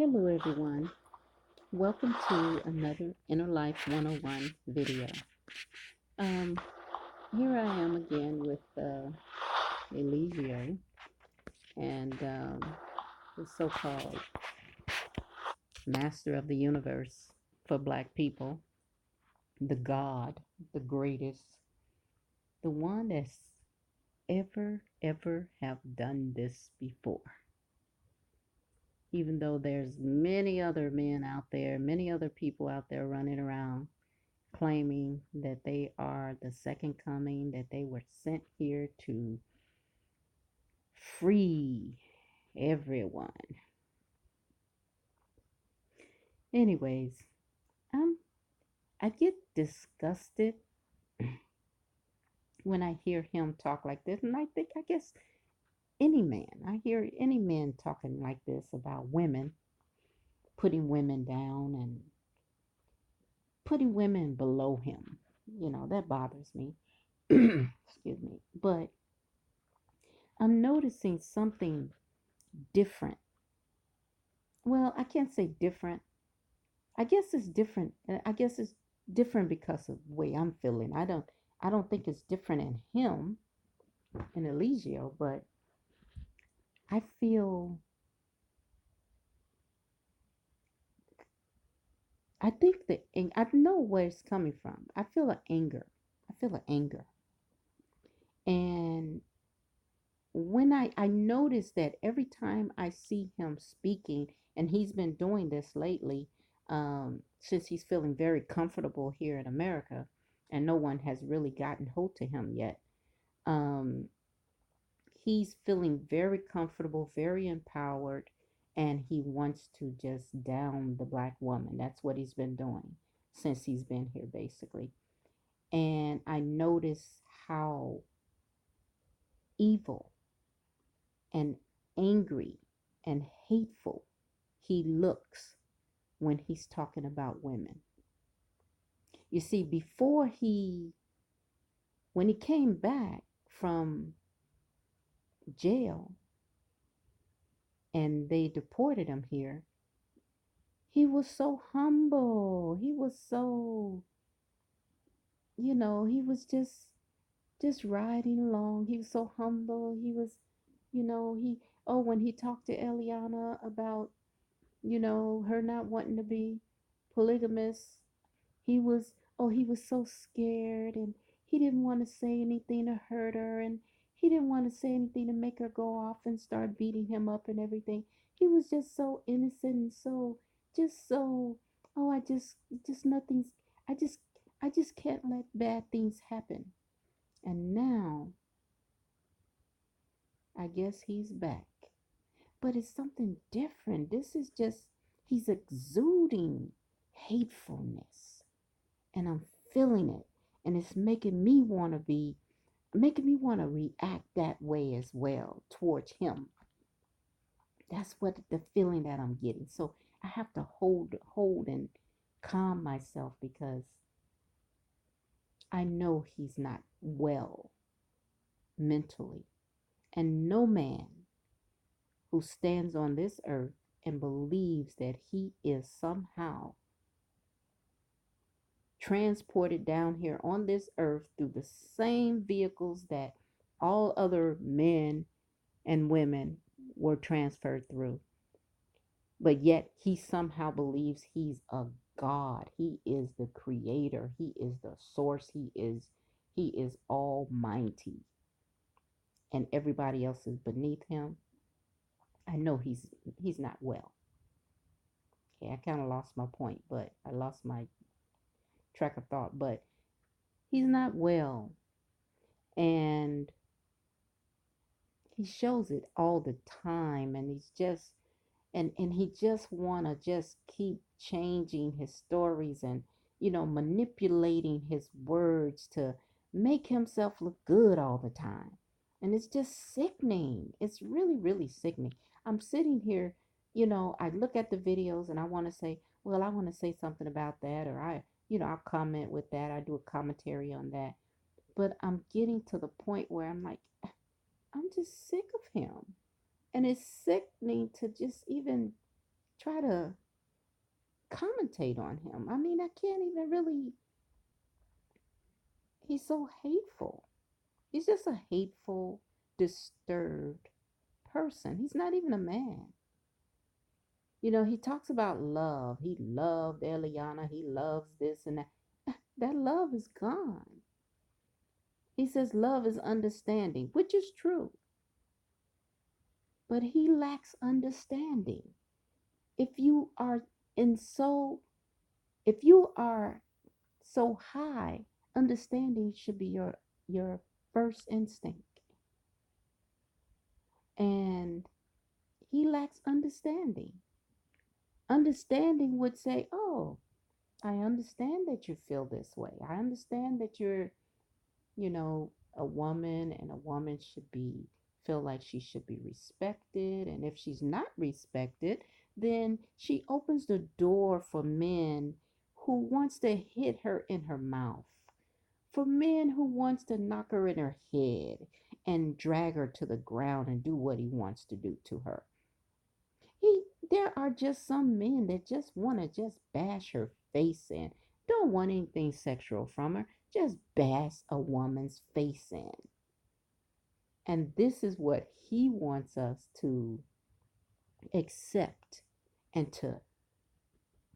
Hello everyone. Welcome to another Inner Life 101 video. Um, Here I am again with Eligio and the so-called master of the universe for Black people, the God, the greatest, the one that's ever have done this before. Even though there's many other men out there, many other people out there running around claiming that they are the second coming, that they were sent here to free everyone. Anyways, um, I get disgusted when I hear him talk like this, and I guess I hear any man talking like this about women, putting women down and putting women below him. That bothers me. Excuse me. But I'm noticing something different. Well, I can't say different. I guess it's different. I guess it's different because of the way I'm feeling. I don't think it's different in him in Eligio, but I feel I think I know where it's coming from. I feel an anger. I feel an anger. And when I notice that every time I see him speaking, and he's been doing this lately, since he's feeling very comfortable here in America, and no one has really gotten hold to him yet. Um, he's feeling very comfortable, very empowered, and he wants to just down the Black woman. That's what he's been doing since he's been here, basically. And I notice how evil and angry and hateful he looks when he's talking about women. You see, when he came back from jail and they deported him here, he was so humble. He was so, he was just riding along. He was so humble. He was, when he talked to Eliana about, her not wanting to be polygamous, he was so scared, and he didn't want to say anything to hurt her, and he didn't want to say anything to make her go off and start beating him up and everything. He was just so innocent and just so, oh, just nothing's, I just, I just can't let bad things happen. And now, I guess he's back. But it's something different. This is just, he's exuding hatefulness. And I'm feeling it. And it's making me want to react that way as well towards him. That's what the feeling that I'm getting. So I have to hold and calm myself because I know he's not well mentally. And no man who stands on this earth and believes that he is somehow transported down here on this earth through the same vehicles that all other men and women were transferred through. But yet he somehow believes he's a God. He is the creator. He is the source. He is almighty. And everybody else is beneath him. I know he's not well. Okay, I kind of lost my point, but I lost my track of thought, but he's not well. And he shows it all the time, and he's just and he just want to just keep changing his stories and manipulating his words to make himself look good all the time. And it's just sickening. It's really sickening. I'm sitting here, I look at the videos and I want to say, well, I want to say something about that, or I'll comment with that. I do a commentary on that. But I'm getting to the point where I'm like, I'm just sick of him. And it's sickening to just even try to commentate on him. I mean, I can't even really. He's so hateful. He's just a hateful, disturbed person. He's not even a man. You know, he talks about love. He loved Eliana. He loves this and that. That love is gone. He says love is understanding, which is true. But he lacks understanding. If you are in so if you are so high, understanding should be your first instinct. And he lacks understanding. Understanding would say, "Oh, I understand that you feel this way. I understand that you're, a woman and a woman should be feel like she should be respected. And if she's not respected, then she opens the door for men who wants to hit her in her mouth. For men who wants to knock her in her head and drag her to the ground and do what he wants to do to her. There are just some men that just want to just bash her face in. Don't want anything sexual from her. Just bash a woman's face in. And this is what he wants us to accept and to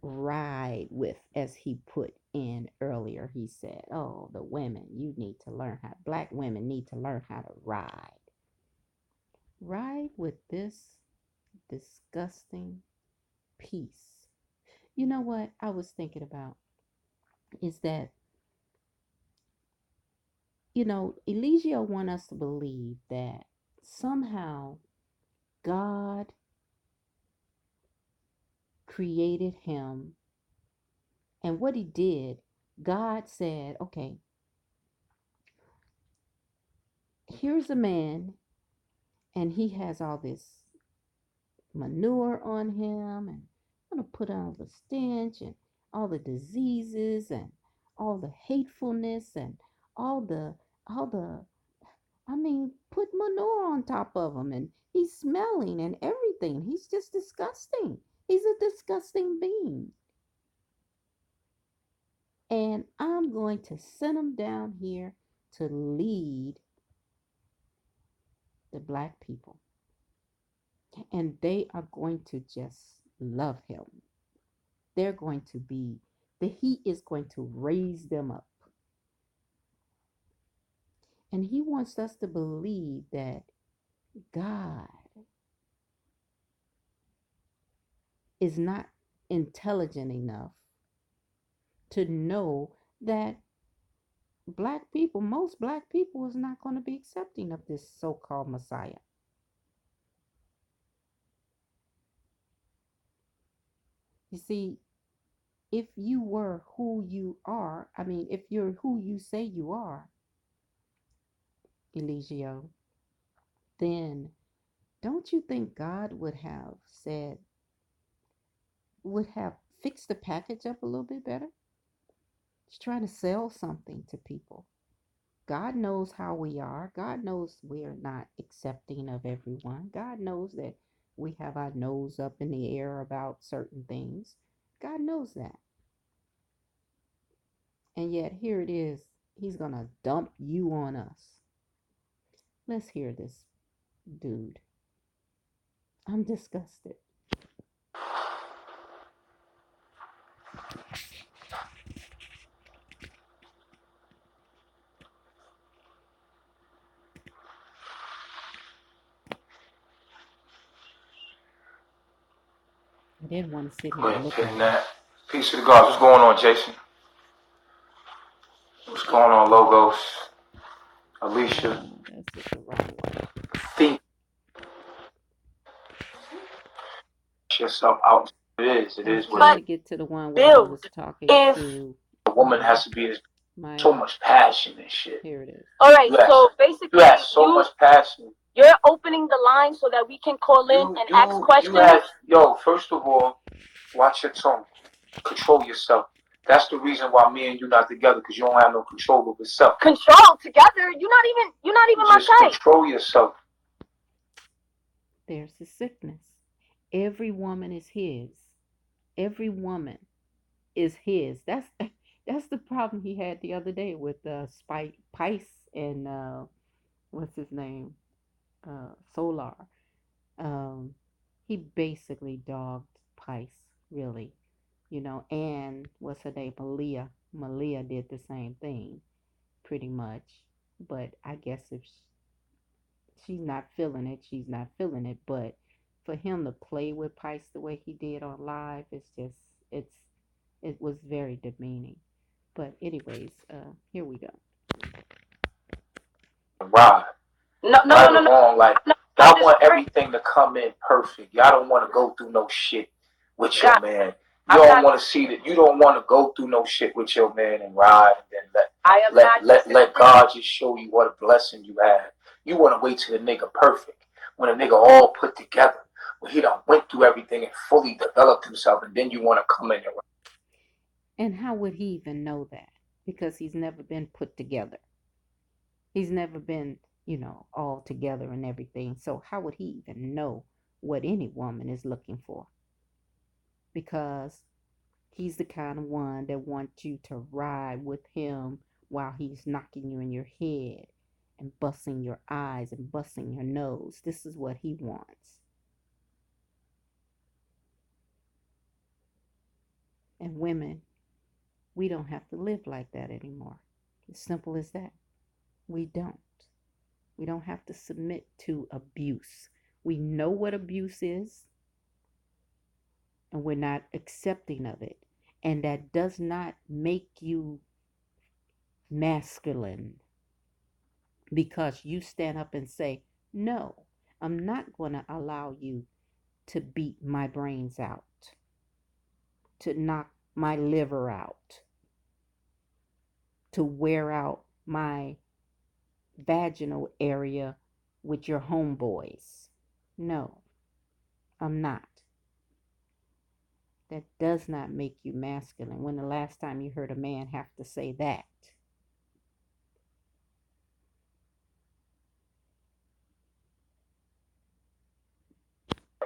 ride with, as he put in earlier. He said, "Oh, the women, you need to learn how, black women need to learn how to ride." Ride with this disgusting piece. You know what I was thinking about is that, Eligio wants us to believe that somehow God created him, and what he did, God said, "Okay, here's a man, and he has all this manure on him, and I'm going to put all the stench and all the diseases and all the hatefulness and all the put manure on top of him, and he's smelling and everything. He's just disgusting. He's a disgusting being. And I'm going to send him down here to lead the black people. And they are going to just love him. They're going to be, he is going to raise them up. And he wants us to believe that God is not intelligent enough to know that most black people is not going to be accepting of this so-called Messiah. You see, if you were who you are, if you're who you say you are, Eligio, then don't you think God would have fixed the package up a little bit better? He's trying to sell something to people. God knows how we are. God knows we're not accepting of everyone. God knows that we have our nose up in the air about certain things. God knows that. And yet here it is. He's going to dump you on us. Let's hear this dude. I'm disgusted. I didn't want to sit here and look at that. Peace to the gods. What's going on, Jason? What's going on, Logos? Alicia? That's the wrong one. Think yourself out. It is what trying to get to the one where I was talking to. a woman has to be so much passion and shit. Here it is. All right, so basically, you have so much passion. You're opening the line so that we can call in and ask questions. First of all, watch your tone. Control yourself. That's the reason why me and you not together, because you don't have no control over yourself. Control together? You're not even my type. Control yourself. There's the sickness. Every woman is his. Every woman is his. That's the problem he had the other day with Spike Pice and what's his name, Solar. Um, he basically dogged Pice, really, and what's her name, Malia. Malia did the same thing, pretty much. But I guess if she's not feeling it, she's not feeling it. But for him to play with Pice the way he did on live, it's it was very demeaning. But anyways, here we go. Right. No, no, no, Right no, or no. wrong, like No, I y'all want disagree. everything to come in perfect. Y'all don't want to go through no shit with your God, man. You I'm don't not. want to see that. You don't want to go through no shit with your man and ride and then I am not let disagreeing. God just show you what a blessing you have. You want to wait till the nigga perfect. When a nigga all put together, when he done went through everything and fully developed himself, and then you want to come in and And how would he even know that? Because he's never been put together. He's never been, all together and everything. So how would he even know what any woman is looking for? Because he's the kind of one that wants you to ride with him while he's knocking you in your head and busting your eyes and busting your nose. This is what he wants. And women, we don't have to live like that anymore. As simple as that. We don't. We don't have to submit to abuse. We know what abuse is, and we're not accepting of it. And that does not make you masculine because you stand up and say, no, I'm not going to allow you to beat my brains out, to knock my liver out, to wear out my vaginal area with your homeboys. No, I'm not. That does not make you masculine. When the last time you heard a man have to say that?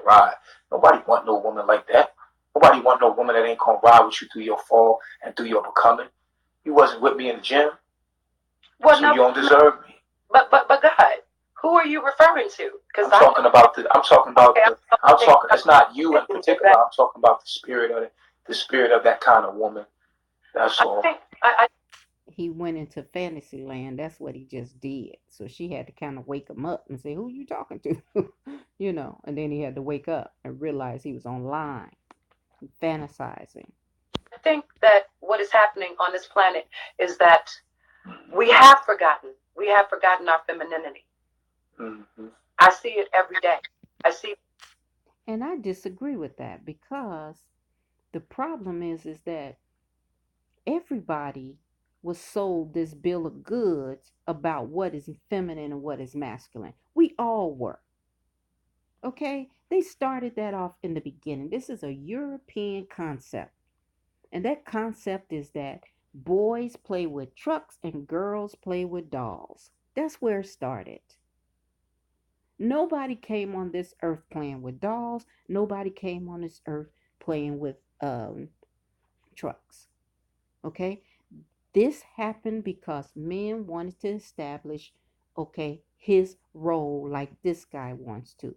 ride. Nobody want no woman like that. Nobody want no woman that ain't gonna ride with you through your fall and through your becoming. You wasn't with me in the gym, Well, so you no, don't deserve me. but God, who are you referring to? Because I'm I talking about the. I'm talking about okay, the. I'm I'm talking. It's not you in particular. that. I'm talking about the spirit of that kind of woman. That's I all. think I He went into fantasy land. That's what he just did. So she had to kind of wake him up and say, "Who you talking to?" And then he had to wake up and realize he was online, fantasizing. think that what is happening on this planet is that we have forgotten our femininity. Mm-hmm. I see it every day. I see. And I disagree with that because the problem is that everybody was sold this bill of goods about what is feminine and what is masculine. We all were. Okay? They started that off in the beginning. This is a European concept. And that concept is that boys play with trucks and girls play with dolls. That's where it started. Nobody came on this earth playing with dolls. Nobody came on this earth playing with trucks. Okay? This happened because men wanted to establish, okay, his role like this guy wants to.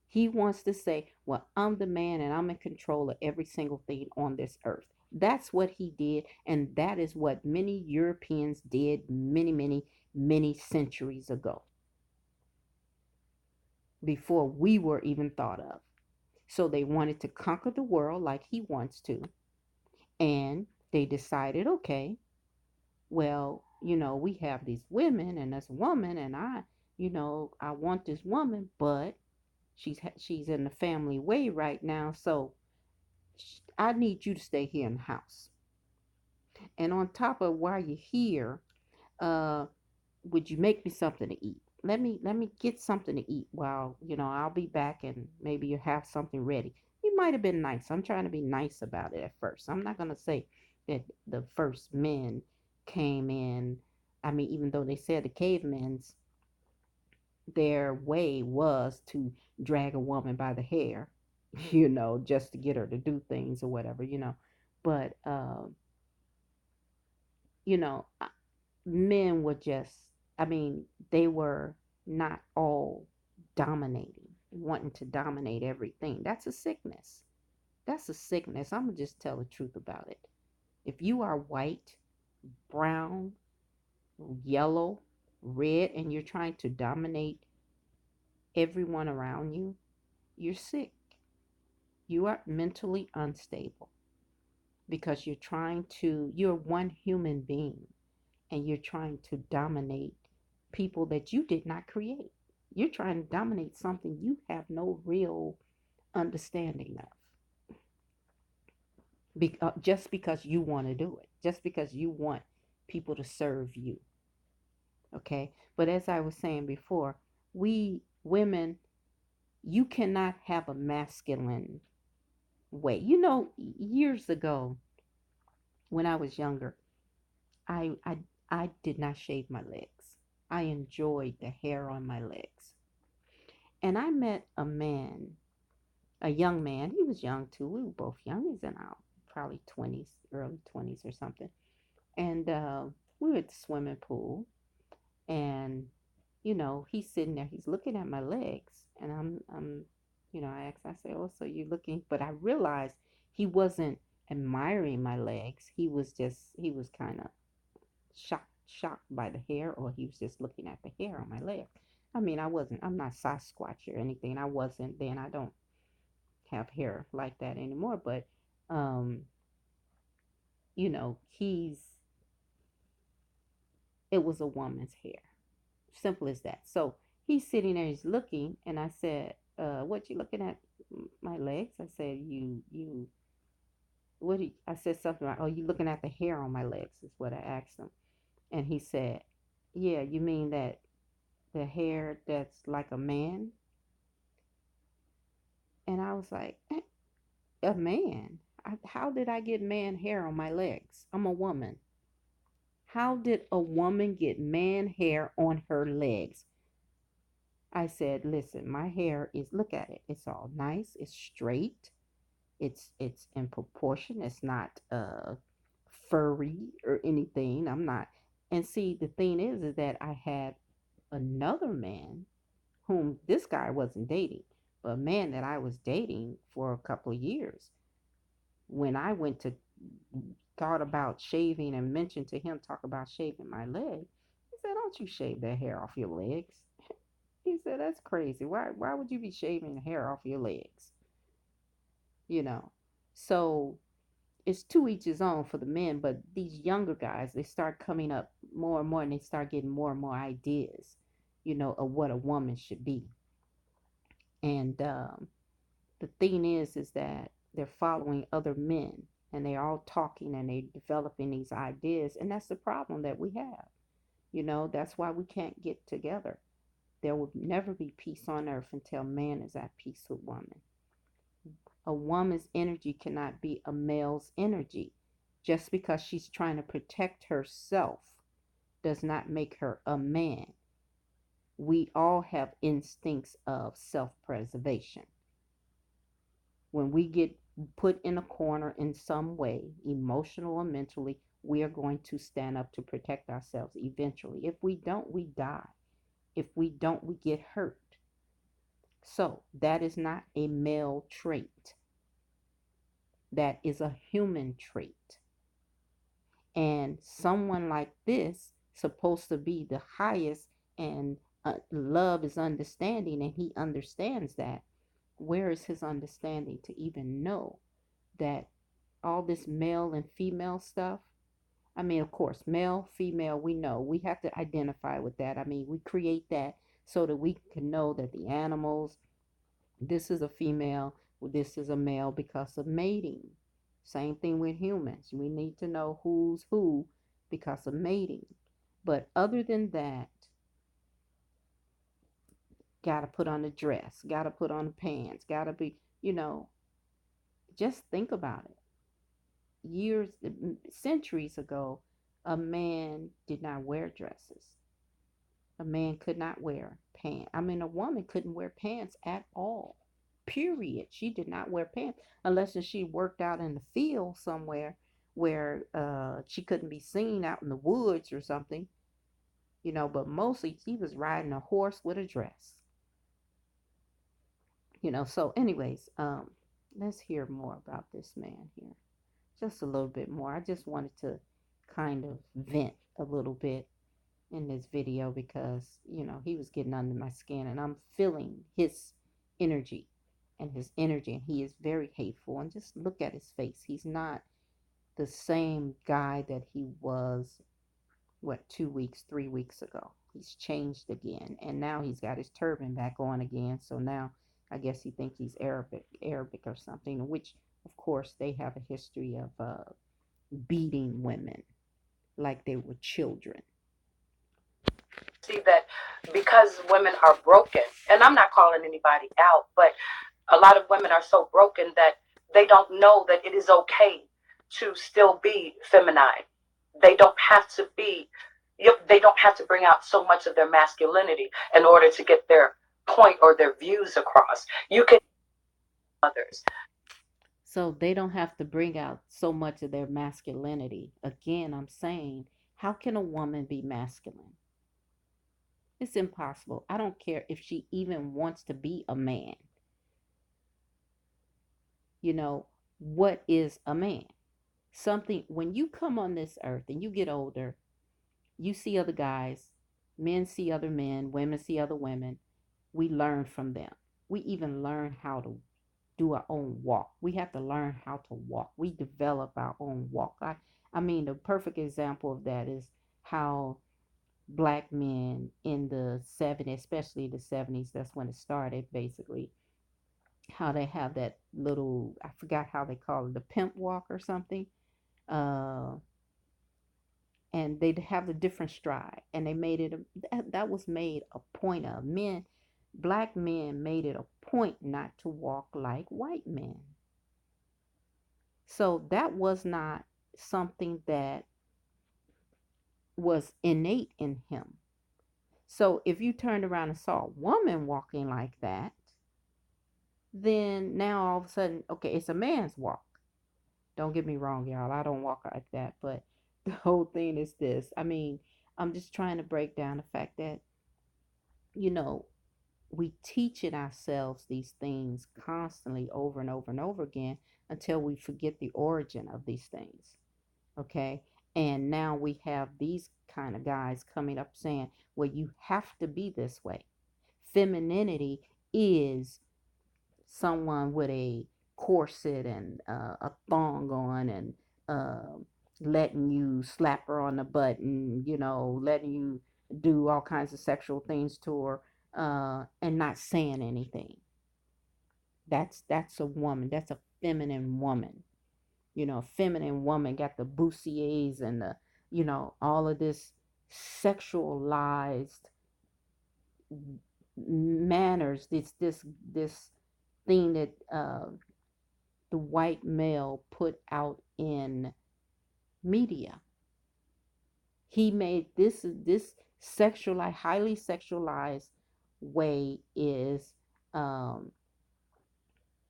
He wants to say, well, I'm the man and I'm in control of every single thing on this earth. That's what he did. And that is what many Europeans did many, many, many centuries ago, before we were even thought of. So they wanted to conquer the world like he wants to. And they decided, okay, well, we have these women and this woman, and I want this woman, but she's in the family way right now, so I need you to stay here in the house. And on top of while you're here, uh, would you make me something to eat? Let me get something to eat while I'll be back, and maybe you have something ready. He might have been nice. I'm trying to be nice about it at first. I'm not gonna say that the first men came in. I mean, even though they said the cavemen's their way was to drag a woman by the hair, just to get her to do things or whatever, But, you know, men were just, I mean, they were not all dominating, wanting to dominate everything. That's a sickness. That's a sickness. I'm going to just tell the truth about it. If you are white, brown, yellow, red, and you're trying to dominate everyone around you, you're sick. You are mentally unstable because you're one human being and you're trying to dominate people that you did not create. You're trying to dominate something you have no real understanding of. Just because you want to do it, just because you want people to serve you. Okay. But as I was saying before, we women, you cannot have a masculine way. Years ago when I was younger, I, I, I did not shave my legs. I enjoyed the hair on my legs. And I met a young man. He was young too. We were both young. He's in our probably 20s, early 20s or something. And we were at the swimming pool. And, he's sitting there. He's looking at my legs. And I asked, I said, oh, so you looking? But I realized he wasn't admiring my legs. He was kind of shocked by the hair, or he was just looking at the hair on my leg. I mean, I'm not Sasquatch or anything. I wasn't then. I don't have hair like that anymore. But, um, it was a woman's hair. Simple as that. So he's sitting there, he's looking, and I said, what you looking at my legs? I said, I said something like, oh, you looking at the hair on my legs is what I asked him. And he said, yeah, you mean that the hair that's like a man? And I was like, a man? How did I get man hair on my legs? I'm a woman. How did a woman get man hair on her legs? I said, listen, my hair is, look at it. It's all nice. It's straight. It's in proportion. It's not furry or anything. I'm not. And see, the thing is that I had another man whom this guy wasn't dating, but a man that I was dating for a couple of years. When I went to thought about shaving and mentioned to him talk about shaving my leg, he said, "Don't you shave that hair off your legs?" He said, "That's crazy. Why would you be shaving the hair off your legs?" You know. So it's to each his own for the men, but these younger guys, they start coming up more and more and they start getting more and more ideas, of what a woman should be. And the thing is that they're following other men and they're all talking and they're developing these ideas. And that's the problem that we have. That's why we can't get together. There will never be peace on earth until man is at peace with woman. A woman's energy cannot be a male's energy. Just because she's trying to protect herself does not make her a man. We all have instincts of self preservation. When we get put in a corner in some way, emotional or mentally, we are going to stand up to protect ourselves eventually. If we don't, we die. If we don't, we get hurt. So that is not a male trait. That is a human trait. And someone like this supposed to be the highest, and love is understanding, and he understands that. Where is his understanding to even know that all this male and female stuff? I mean, of course, male, female, we know. We have to identify with that. I mean, we create that so that we can know that the animals, this is a female, this is a male because of mating. Same thing with humans. We need to know who's who because of mating. But other than that, gotta put on a dress, gotta put on the pants, gotta be, just think about it. Years, centuries ago, a man did not wear dresses. A man could not wear pants. I mean, a woman couldn't wear pants at all. period. She did not wear pants unless she worked out in the field somewhere where she couldn't be seen out in the woods or something, but mostly she was riding a horse with a dress. So anyways, let's hear more about this man here. Just a little bit more. I just wanted to kind of vent a little bit in this video because, he was getting under my skin and I'm feeling his energy and he is very hateful. And just look at his face. He's not the same guy that he was, 2 weeks, 3 weeks ago. He's changed again. And now he's got his turban back on again. So now I guess he thinks he's Arabic or something, which of course they have a history of beating women like they were children. See that because women are broken, and I'm not calling anybody out, but a lot of women are so broken that they don't know that it is okay to still be feminine. They don't have to be, they don't have to bring out so much of their masculinity in order to get their point or their views across. You can others. So they don't have to bring out so much of their masculinity. Again, I'm saying, how can a woman be masculine? It's impossible. I don't care if she even wants to be a man. What is a man? Something, when you come on this earth and you get older, you see other guys, men see other men, women see other women. We learn from them. We even learn how to do our own walk. We have to learn how to walk. We develop our own walk. I mean, the perfect example of that is how black men in the 70s, especially the 70s, that's when it started basically, how they have that little, I forgot how they call it, the pimp walk or something. And they'd have a different stride. And they made it, that was made a point of black men made it a point not to walk like white men. So that was not something that was innate in him. So if you turned around and saw a woman walking like that, then now all of a sudden, okay, it's a man's walk. Don't get me wrong, y'all. I don't walk like that. But the whole thing is this. I mean, I'm just trying to break down the fact that, we teach it ourselves these things constantly over and over and over again until we forget the origin of these things. Okay. And now we have these kind of guys coming up saying, well, you have to be this way. Femininity is someone with a corset and a thong on and letting you slap her on the butt and, letting you do all kinds of sexual things to her and not saying anything. That's a woman. That's a feminine woman. A feminine woman got the bustiers and the, all of this sexualized manners. This thing that the white male put out in media. He made this sexualized, highly sexualized way is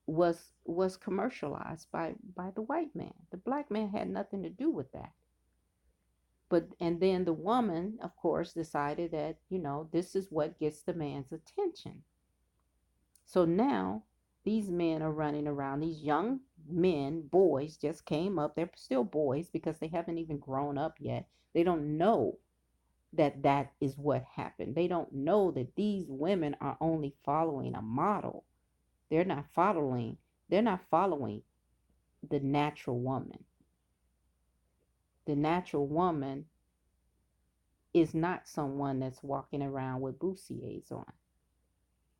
was commercialized by the white man. The black man had nothing to do with that. And then the woman, of course, decided that, this is what gets the man's attention. So now these men are running around. These young men, boys, just came up. They're still boys because they haven't even grown up yet. They don't know that is what happened. They don't know that these women are only following a model. They're not following the natural woman. The natural woman is not someone that's walking around with bustiers on.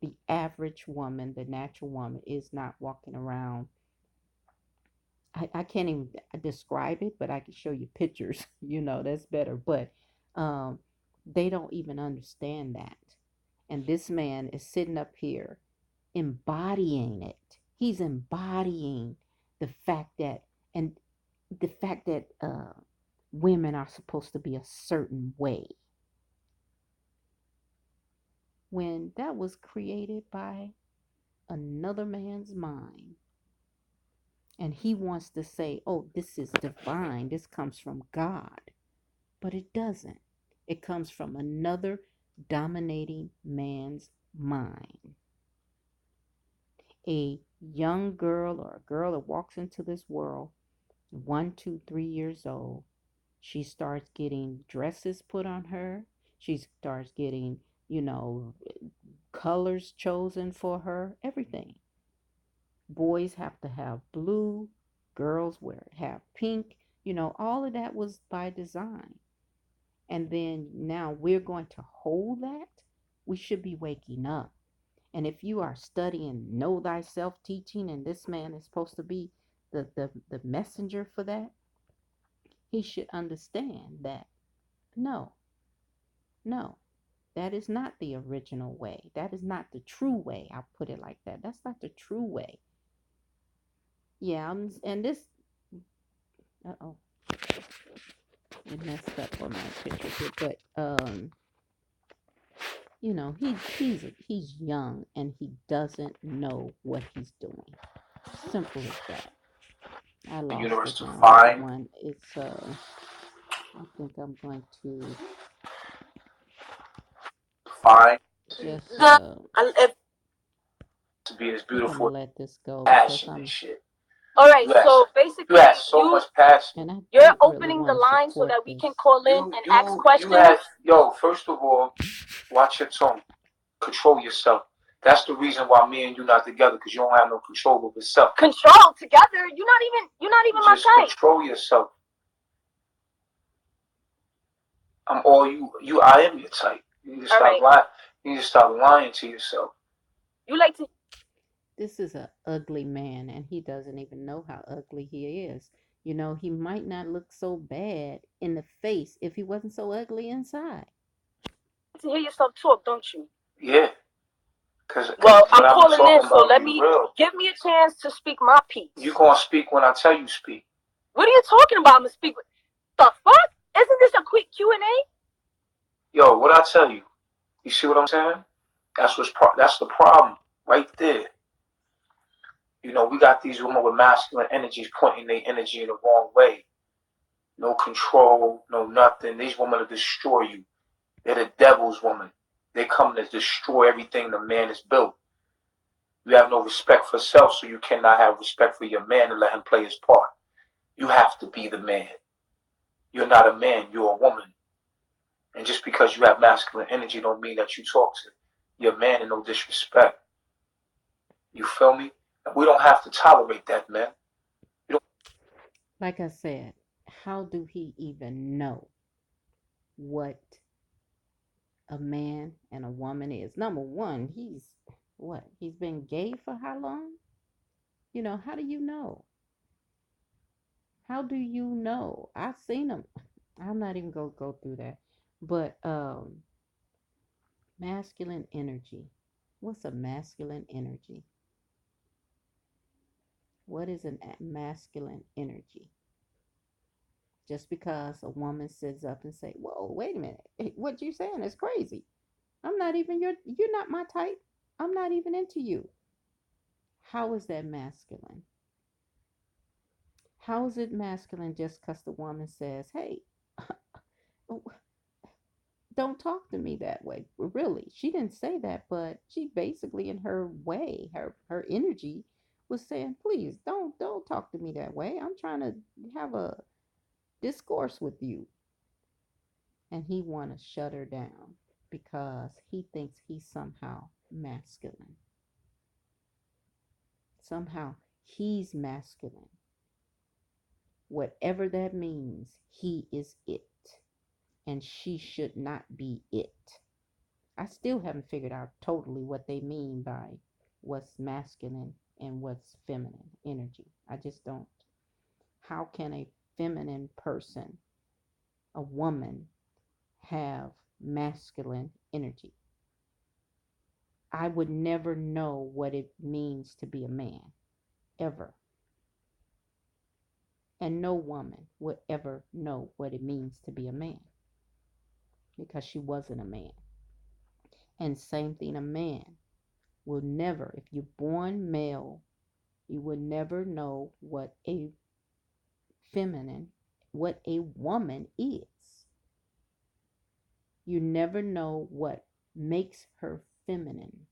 The average woman, the natural woman, is not walking around. I can't even describe it, but I can show you pictures. That's better. But they don't even understand that. And this man is sitting up here embodying it. He's embodying the fact that, and the fact that women are supposed to be a certain way, when that was created by another man's mind. And he wants to say, oh, this is divine. This comes from God. But it doesn't. It comes from another dominating man's mind. A young girl or a girl that walks into this world, 1, 2, 3 years old, she starts getting dresses put on her. She starts getting, colors chosen for her, everything. Boys have to have blue, girls have pink. All of that was by design. And then now we're going to hold that. We should be waking up. And if you are studying know thyself teaching, and this man is supposed to be the messenger for that, he should understand that no, no, that is not the original way. That is not the true way. I'll put it like that. That's not the true way. Yeah, and this, uh-oh, it messed up on my picture here, but he's young and he doesn't know what he's doing. Simple as that. I The lost universe it to now. find, One, it's I think I'm going to find just to be as I'm gonna beautiful, let this go because passion and I'm shit. All right, You have, so you basically, have so much passion. and I you're don't really opening the want to line so support that we this. can call in and ask You have, questions. first of all, watch your tone. Control yourself. That's the reason why me and you not together, because you don't have no control over yourself. Control together. You're not even my Just type. control yourself. I'm all you. I am your type. You need to stop lying. You need to stop lying to yourself. You like to. This is an ugly man, and he doesn't even know how ugly he is. He might not look so bad in the face if he wasn't so ugly inside. To hear yourself talk, don't you? Yeah. Cause Well, I'm I'm calling in, talking so about let be me real. give me a chance to speak my piece. You gonna speak when I tell you speak. What are you talking about? I'm gonna speak. The fuck? Isn't this a quick Q&A? Yo, what I tell you? You see what I'm saying? That's the problem right there. We got these women with masculine energies pointing their energy in the wrong way. No control, no nothing. These women will destroy you. They're the devil's woman. They come to destroy everything the man has built. You have no respect for self, so you cannot have respect for your man and let him play his part. You have to be the man. You're not a man, you're a woman. And just because you have masculine energy don't mean that you talk to your man in no disrespect. You feel me? We don't have to tolerate that, man. Like I said, how do he even know what a man and a woman is? Number one, he's been gay for how long? How do you know? How do you know? I've seen him. I'm not even gonna go through that. But masculine energy. What's a masculine energy? What is a masculine energy? Just because a woman sits up and say, "Whoa, wait a minute, what you saying is crazy. I'm not even you're not my type. I'm not even into you." How is that masculine? How is it masculine just because the woman says, "Hey, don't talk to me that way"? Really, she didn't say that, but she basically, in her way, her energy was saying, "Please don't talk to me that way. I'm trying to have a discourse with you." And he want to shut her down because he thinks he's somehow masculine. Somehow he's masculine. Whatever that means, he is it. And she should not be it. I still haven't figured out totally what they mean by what's masculine and what's feminine energy. I just don't. How can a feminine person, a woman, have masculine energy? I would never know what it means to be a man, ever. And no woman would ever know what it means to be a man because she wasn't a man. And same thing, a man. will never, if you're born male, you will never know what a feminine, what a woman is. You never know what makes her feminine,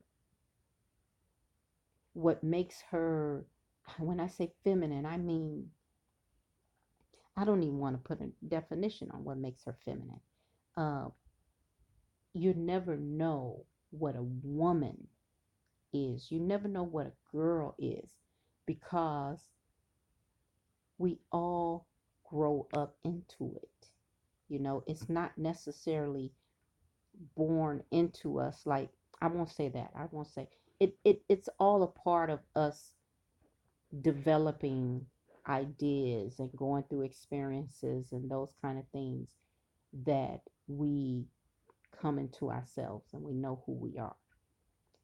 what makes her, when I say feminine, I mean, I don't even want to put a definition on what makes her feminine. Uh, you never know what a woman is. You never know what a girl is because we all grow up into it. It's not necessarily born into us. Like, I won't say that. I won't say it's all a part of us developing ideas and going through experiences and those kind of things that we come into ourselves and we know who we are.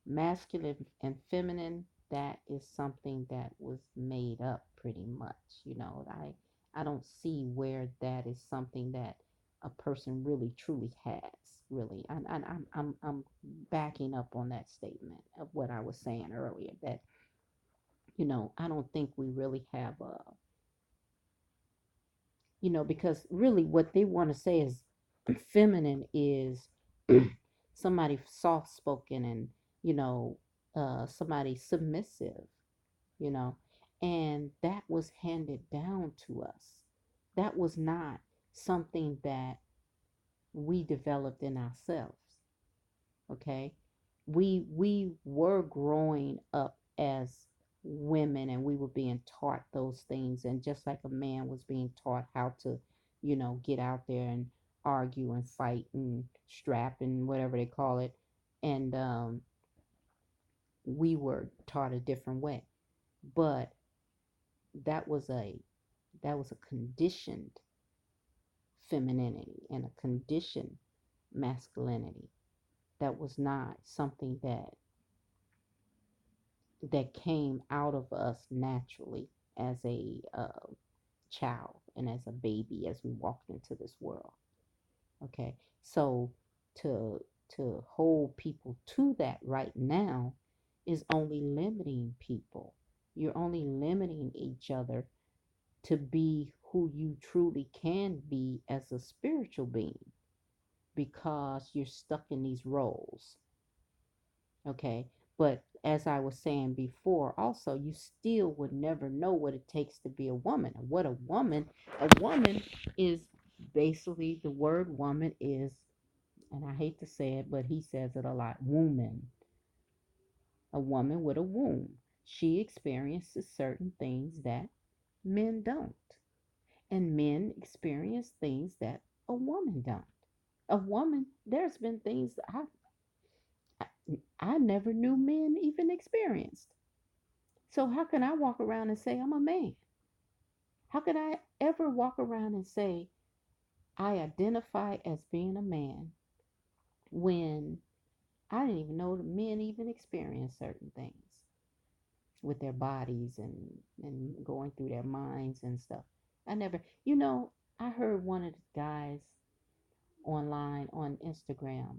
Masculine and feminine, that is something that was made up pretty much. I don't see where that is something that a person really truly has, really. I'm backing up on that statement of what I was saying earlier, that I don't think we really have a, because really what they want to say is feminine is somebody soft spoken and, somebody submissive, you know, and that was handed down to us. That was not something that we developed in ourselves. Okay, we were growing up as women and we were being taught those things, and just like a man was being taught how to, get out there and argue and fight and strap and whatever they call it, and we were taught a different way. But that was a conditioned femininity and a conditioned masculinity. That was not something that came out of us naturally as a child and as a baby as we walked into this world. Okay, so to hold people to that right now is only limiting people. You're only limiting each other to be who you truly can be as a spiritual being, because you're stuck in these roles. Okay, but as I was saying before, also, you still would never know what it takes to be a woman. What a woman is, basically the word woman is, and I hate to say it, but he says it a lot, woman. A woman with a womb. She experiences certain things that men don't. And men experience things that a woman don't. A woman, there's been things I never knew men even experienced. So how can I walk around and say I'm a man? How could I ever walk around and say I identify as being a man when I didn't even know that men even experience certain things with their bodies and going through their minds and stuff? I never, I heard one of the guys online on Instagram,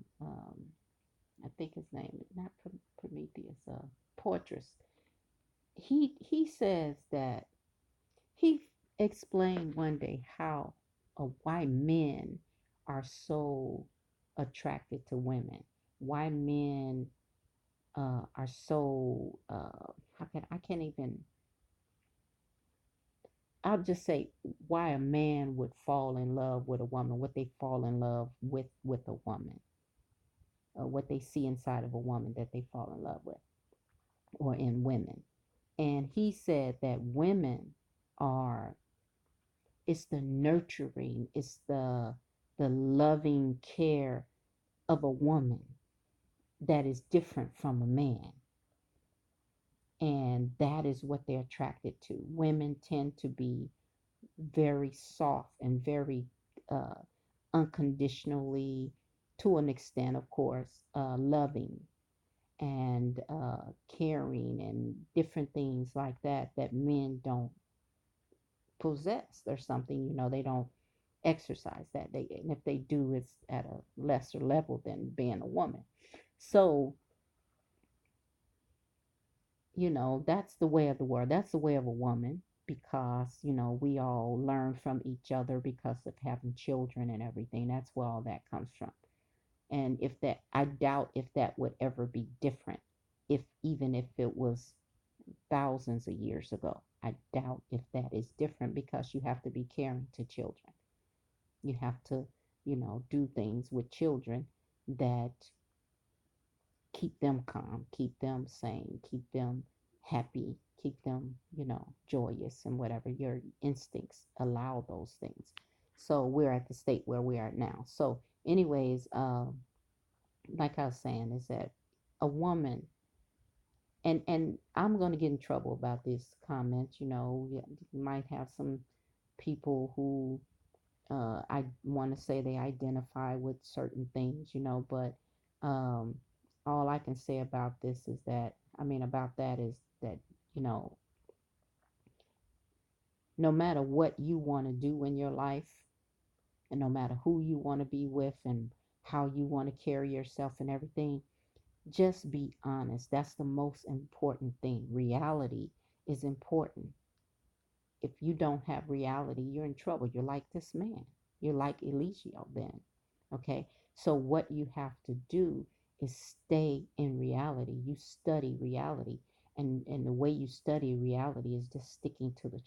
I think his name is not Prometheus, Portress. He says that he explained one day how, why men are so attracted to women, why men are so I can't even, I'll just say why a man would fall in love with a woman, what they fall in love with a woman, what they see inside of a woman that they fall in love with, or in women. And he said that women are, it's the nurturing, it's the loving care of a woman that is different from a man. And that is what they're attracted to. Women tend to be very soft and very uh, unconditionally, to an extent, of course, loving and caring and different things like that that men don't possess. There's something, they don't exercise that. And if they do, it's at a lesser level than being a woman. So that's the way of the world. That's the way of a woman because, we all learn from each other because of having children and everything. That's where all that comes from. And I doubt if that would ever be different, even if it was thousands of years ago. I doubt if that is different because you have to be caring to children. You have to, do things with children that keep them calm, keep them sane, keep them happy, keep them, joyous and whatever your instincts allow those things. So we're at the state where we are now. So, anyways, like I was saying, is that a woman, and I'm going to get in trouble about this comment. You might have some people who I want to say they identify with certain things, but um, all I can say about this is that, about that is that, you know, no matter what you want to do in your life, and no matter who you want to be with, and how you want to carry yourself and everything, just be honest. That's the most important thing. Reality is important. If you don't have reality, you're in trouble. You're like this man. You're like Eligio then. Okay? So what you have to do is stay in reality. You study reality. And the way you study reality is just sticking to the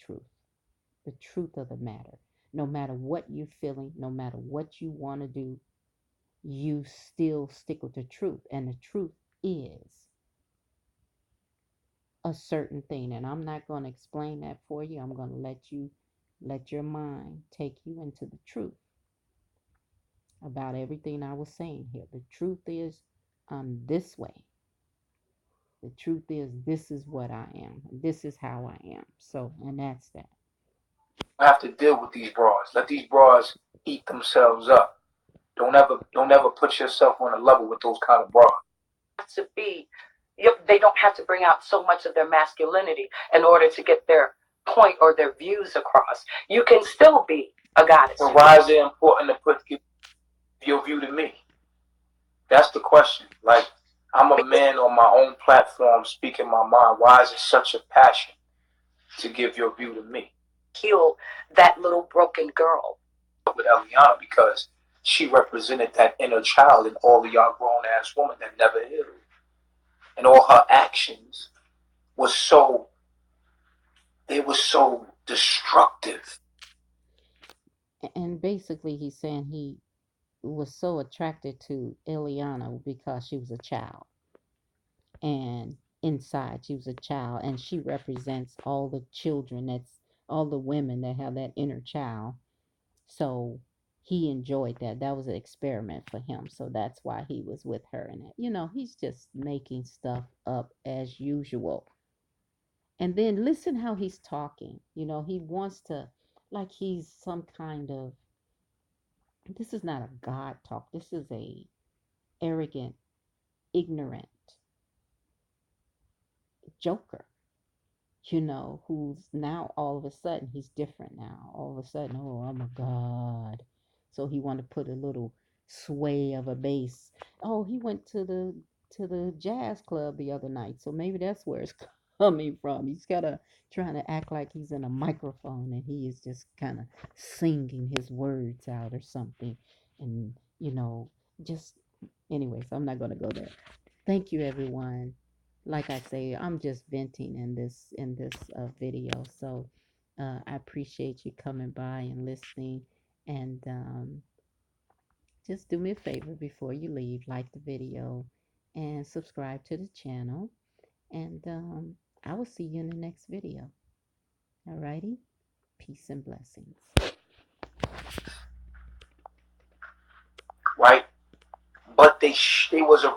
truth of the matter. No matter what you're feeling, no matter what you want to do, you still stick with the truth. And the truth is a certain thing. And I'm not going to explain that for you. I'm going to let your mind take you into the truth about everything I was saying here. The truth is, I'm this way. The truth is, this is what I am. This is how I am. So, and that's that. I have to deal with these bras. Let these bras eat themselves up. Don't ever put yourself on a level with those kind of bras. To be, they don't have to bring out so much of their masculinity in order to get their point or their views across. You can still be a goddess. So why is it important to give your view to me? That's the question. Like, I'm a man on my own platform speaking my mind. Why is it such a passion to give your view to me? Heal that little broken girl. With Eliana, because she represented that inner child in all of y'all grown ass women that never healed. And all her actions was so destructive. And basically, he's saying he was so attracted to Ileana because she was a child. And inside, she was a child. And she represents all the children, that's all the women that have that inner child. So he enjoyed that. That was an experiment for him. So that's why he was with her. And, he's just making stuff up as usual. And then listen how he's talking. He wants to, like he's some kind of, this is not a God talk. This is a arrogant, ignorant joker, who's now all of a sudden he's different now. All of a sudden, oh, I'm a God. So he want to put a little sway of a bass. Oh, he went to the jazz club the other night. So maybe that's where it's coming from. He's gotta trying to act like he's in a microphone and he is just kind of singing his words out or something. And just anyways, I'm not gonna go there. Thank you, everyone. Like I say, I'm just venting in this video. So I appreciate you coming by and listening. And just do me a favor before you leave, like the video and subscribe to the channel. And I will see you in the next video. Alrighty, peace and blessings. Right? But they was a